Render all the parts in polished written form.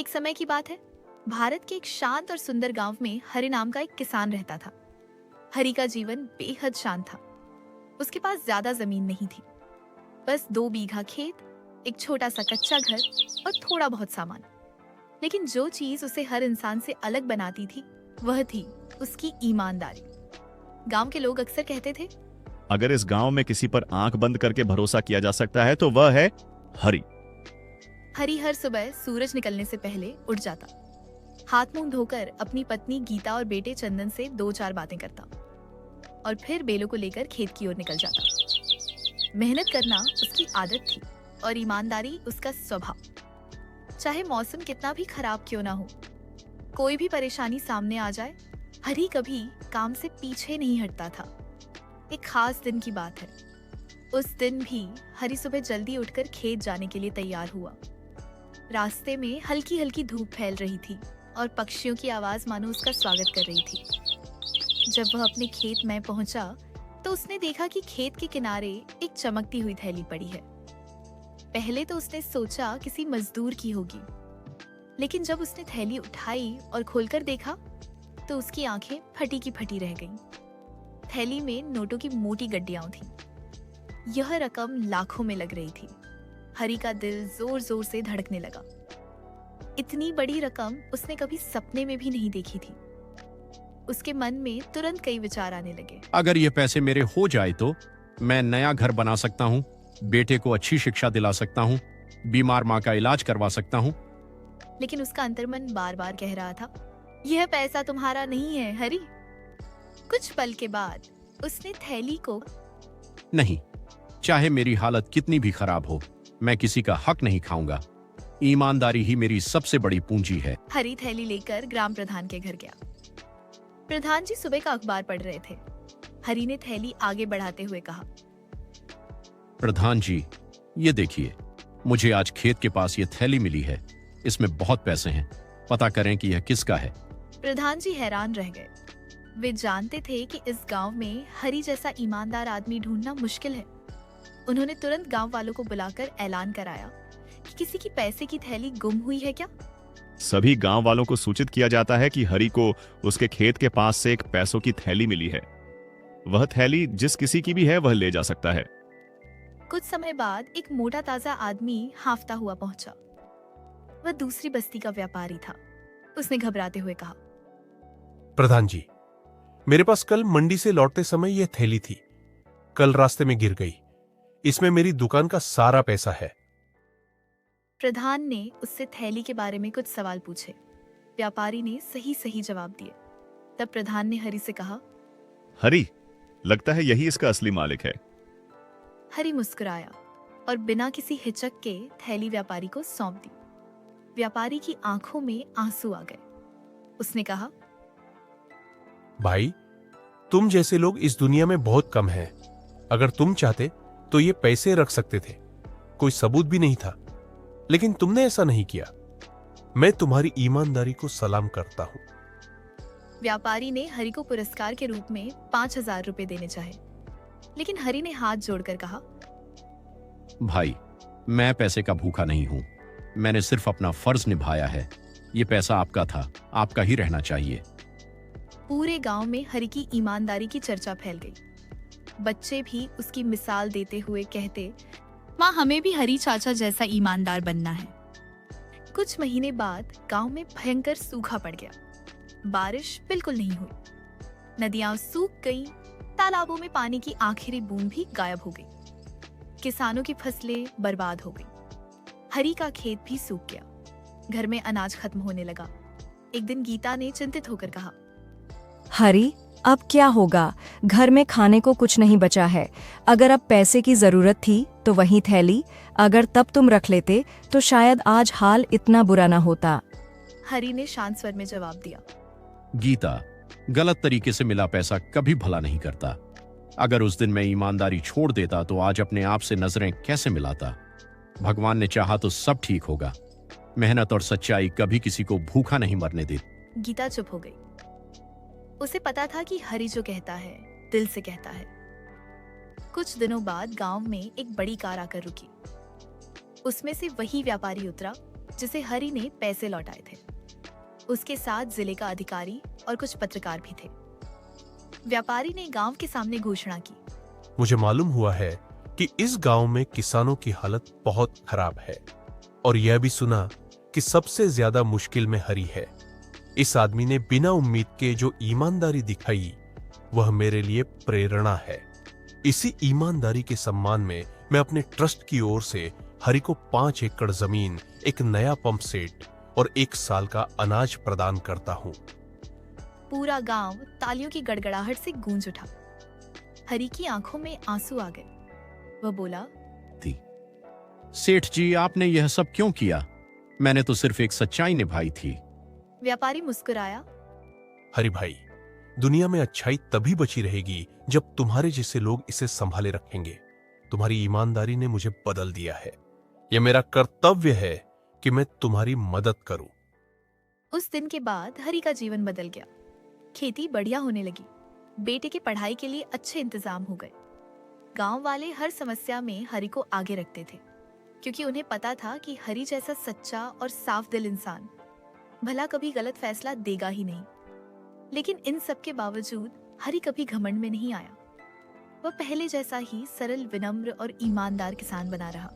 एक समय की बात है। भारत के एक शांत और सुंदर गांव में हरि नाम का एक किसान रहता था। हरि का जीवन बेहद शांत था। उसके पास ज्यादा जमीन नहीं थी, बस 2 बीघा खेत, एक छोटा सा कच्चा घर और थोड़ा बहुत सामान। लेकिन जो चीज उसे हर इंसान से अलग बनाती थी वह थी उसकी ईमानदारी। गांव के लोग अक्सर कहते थे, अगर इस गांव में किसी पर आंख बंद करके भरोसा किया जा सकता है तो वह है हरि। हरि हर सुबह सूरज निकलने से पहले उठ जाता, हाथ मुंह धोकर अपनी पत्नी गीता और बेटे चंदन से 2-4 बातें करता और फिर बेलों को लेकर खेत की ओर निकल जाता। मेहनत करना उसकी आदत थी और ईमानदारी उसका स्वभाव। चाहे मौसम कितना भी खराब क्यों ना हो, कोई भी परेशानी सामने आ जाए, हरि कभी काम से पीछे नहीं हटता था। एक खास दिन की बात है। उस दिन भी हरि सुबह जल्दी उठकर खेत जाने के लिए तैयार हुआ। रास्ते में हल्की हल्की धूप फैल रही थी और पक्षियों की आवाज मानो उसका स्वागत कर रही थी। जब वह अपने खेत में पहुंचा तो उसने देखा कि खेत के किनारे एक चमकती हुई थैली पड़ी है। पहले तो उसने सोचा किसी मजदूर की होगी, लेकिन जब उसने थैली उठाई और खोलकर देखा तो उसकी आंखें फटी की फटी रह गईं। थैली में नोटों की मोटी गड्डियां थीं। यह रकम लाखों में लग रही थी। हरि का दिल जोर जोर से धड़कने लगा। इतनी बड़ी रकम उसने कभी सपने में भी नहीं देखी थी। उसके मन में तुरंत कई विचार आने लगे। अगर ये पैसे मेरे हो जाए तो मैं नया घर बना सकता हूँ, बेटे को अच्छी शिक्षा दिला सकता हूँ, बीमार माँ का इलाज करवा सकता हूँ। लेकिन उसका अंतर्मन बार बार कह रहा था, यह पैसा तुम्हारा नहीं है हरि। कुछ पल के बाद उसने थैली को नहीं, चाहे मेरी हालत कितनी भी खराब हो, मैं किसी का हक नहीं खाऊंगा। ईमानदारी ही मेरी सबसे बड़ी पूंजी है। हरि थैली लेकर ग्राम प्रधान के घर गया। प्रधान जी सुबह का अखबार पढ़ रहे थे। हरि ने थैली आगे बढ़ाते हुए कहा, प्रधान जी, ये देखिए, मुझे आज खेत के पास ये थैली मिली है। इसमें बहुत पैसे हैं। पता करें कि यह किसका है। प्रधान जी हैरान रह गए। वे जानते थे कि इस गांव में हरि जैसा ईमानदार आदमी ढूंढना मुश्किल है। उन्होंने तुरंत गांव वालों को बुलाकर ऐलान कराया कि किसी की पैसे की थैली गुम हुई है क्या। सभी गांव वालों को सूचित किया जाता है कि हरि को उसके खेत के पास से एक पैसों की थैली मिली है। वह थैली जिस किसी की भी है वह ले जा सकता है। कुछ समय बाद एक मोटा ताजा आदमी हांफता हुआ पहुंचा। वह दूसरी बस्ती का व्यापारी था। उसने घबराते हुए कहा, प्रधान जी, मेरे पास कल मंडी से लौटते समय यह थैली थी। कल रास्ते में गिर गई। इसमें मेरी दुकान का सारा पैसा है। प्रधान ने उससे थैली के बारे में कुछ सवाल पूछे। व्यापारी ने सही सही जवाब दिए। तब प्रधान ने हरि से कहा, हरि, लगता है यही इसका असली मालिक है। हरि मुस्कुराया और बिना किसी हिचक के थैली व्यापारी को सौंप दी। व्यापारी की आंखों में आंसू आ गए। उसने कहा, भाई, तुम जैसे लोग इस दुनिया में बहुत कम हैं। अगर तुम चाहते तो ये पैसे रख सकते थे। कोई सबूत भी नहीं था, लेकिन तुमने ऐसा नहीं किया। मैं तुम्हारी ईमानदारी को सलाम करता हूं। व्यापारी ने हरि को पुरस्कार के रूप में 5,000 रुपए देने चाहे, लेकिन हरि ने हाथ जोड़कर कहा, भाई, मैं पैसे का भूखा नहीं हूं। मैंने सिर्फ अपना फर्ज निभाया है। ये पैसा आपका था, आपका ही रहना चाहिए। पूरे गांव में हरि की ईमानदारी की चर्चा फैल गई। बच्चे भी उसकी मिसाल देते हुए कहते, माँ, हमें भी हरि चाचा जैसा ईमानदार बनना है। कुछ महीने बाद गांव में भयंकर सूखा पड़ गया। बारिश बिल्कुल नहीं हुई। नदियां सूख गईं, तालाबों में पानी की आखिरी बूंद भी गायब हो गई। किसानों की फसलें बर्बाद हो गई। हरि का खेत भी सूख गया। घर में अनाज खत्म होने लगा। एक दिन गीता ने चिंतित होकर कहा, हरि, अब क्या होगा? घर में खाने को कुछ नहीं बचा है। अगर अब पैसे की जरूरत थी तो वही थैली अगर तब तुम रख लेते तो शायद आज हाल इतना बुरा ना होता। हरि ने शांत स्वर में जवाब दिया, गीता, गलत तरीके से मिला पैसा कभी भला नहीं करता। अगर उस दिन मैं ईमानदारी छोड़ देता तो आज अपने आप से नजरें कैसे मिलाता। भगवान ने चाहा तो सब ठीक होगा। मेहनत और सच्चाई कभी किसी को भूखा नहीं मरने देती। गीता चुप हो गई। उसे पता था कि हरि जो कहता है दिल से कहता है। कुछ दिनों बाद गांव में एक बड़ी कार आकर रुकी। उसमें से वही व्यापारी उतरा जिसे हरी ने पैसे लौटाए थे। उसके साथ जिले का अधिकारी और कुछ पत्रकार भी थे। व्यापारी ने गांव के सामने घोषणा की, मुझे मालूम हुआ है कि इस गांव में किसानों की हालत बहुत खराब है और यह भी सुना कि सबसे ज्यादा मुश्किल में हरी है। इस आदमी ने बिना उम्मीद के जो ईमानदारी दिखाई वह मेरे लिए प्रेरणा है। इसी ईमानदारी के सम्मान में मैं अपने ट्रस्ट की ओर से हरी को 5 एकड़ जमीन, एक नया पंप सेट और 1 साल का अनाज प्रदान करता हूँ। पूरा गांव तालियों की गड़गड़ाहट से गूंज उठा। हरी की आंखों में आंसू आ गए। वह बोला, सेठ जी, आपने यह सब क्यों किया? मैंने तो सिर्फ एक सच्चाई निभाई थी। व्यापारी मुस्कुराया, हरी भाई, दुनिया में अच्छाई तभी बची रहेगी जब तुम्हारे जैसे लोग इसे संभाले रखेंगे। तुम्हारी ईमानदारी ने मुझे बदल दिया है। यह मेरा कर्तव्य है कि मैं तुम्हारी मदद करूं। उस दिन के बाद हरी का जीवन बदल गया। खेती बढ़िया होने लगी। बेटे की पढ़ाई के लिए अच्छे इंतजाम हो गए। गांव वाले हर समस्या में हरी को आगे रखते थे, क्योंकि उन्हें पता था कि हरी जैसा सच्चा और साफ दिल इंसान भला कभी गलत फैसला देगा ही नहीं। लेकिन इन सब के बावजूद हरी कभी घमंड में नहीं आया। वह पहले जैसा ही सरल, विनम्र और ईमानदार किसान बना रहा।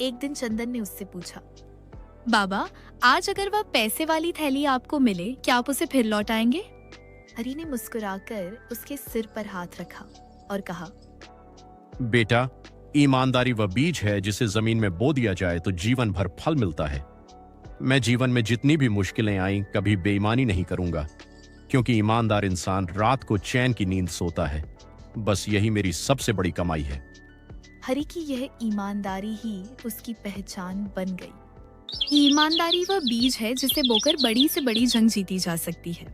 एक दिन चंदन ने उससे पूछा, बाबा, आज अगर वह पैसे वाली थैली आपको मिले, क्या आप उसे फिर लौटाएंगे? हरी ने मुस्कुराकर उसके सिर पर हाथ रखा और कहा, बेटा, ईमानदारी वह बीज है जिसे जमीन में बो दिया जाए तो जीवन भर फल मिलता है। मैं जीवन में जितनी भी मुश्किलें आईं, कभी बेईमानी नहीं करूंगा, क्योंकि ईमानदार इंसान रात को चैन की नींद सोता है। बस यही मेरी सबसे बड़ी कमाई है। हरी की यह ईमानदारी ही उसकी पहचान बन गई। ईमानदारी वह बीज है जिसे बोकर बड़ी से बड़ी जंग जीती जा सकती है।